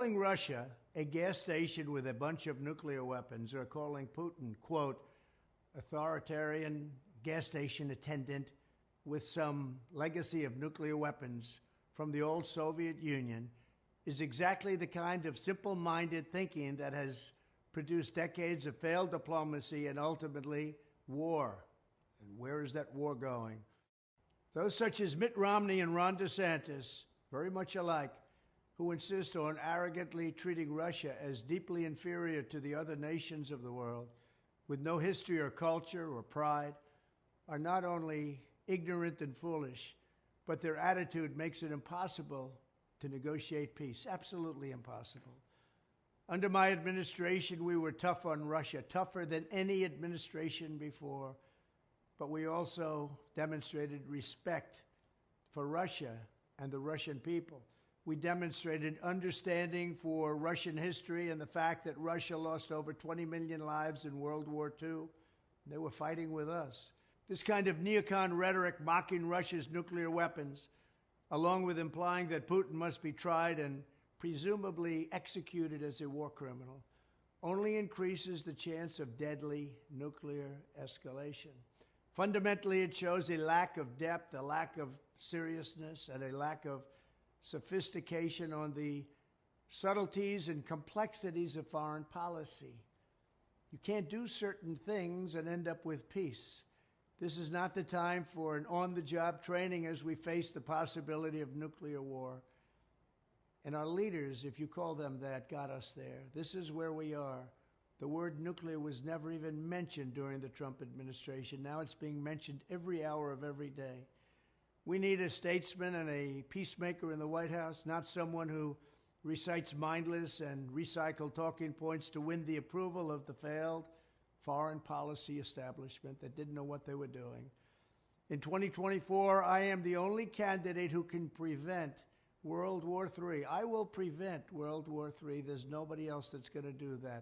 Calling Russia a gas station with a bunch of nuclear weapons, or calling Putin, quote, authoritarian gas station attendant with some legacy of nuclear weapons from the old Soviet Union, is exactly the kind of simple-minded thinking that has produced decades of failed diplomacy and ultimately war. And where is that war going? Those such as Mitt Romney and Ron DeSantis, very much alike, who insist on arrogantly treating Russia as deeply inferior to the other nations of the world, with no history or culture or pride, are not only ignorant and foolish, but their attitude makes it impossible to negotiate peace, absolutely impossible. Under my administration, we were tough on Russia, tougher than any administration before, but we also demonstrated respect for Russia and the Russian people. We demonstrated understanding for Russian history and the fact that Russia lost over 20 million lives in World War II. They were fighting with us. This kind of neocon rhetoric mocking Russia's nuclear weapons, along with implying that Putin must be tried and presumably executed as a war criminal, only increases the chance of deadly nuclear escalation. Fundamentally, it shows a lack of depth, a lack of seriousness, and a lack of sophistication on the subtleties and complexities of foreign policy. You can't do certain things and end up with peace. This is not the time for an on-the-job training as we face the possibility of nuclear war. And our leaders, if you call them that, got us there. This is where we are. The word nuclear was never even mentioned during the Trump administration. Now it's being mentioned every hour of every day. We need a statesman and a peacemaker in the White House, not someone who recites mindless and recycled talking points to win the approval of the failed foreign policy establishment that didn't know what they were doing. In 2024, I am the only candidate who can prevent World War III. I will prevent World War III. There's nobody else that's going to do that.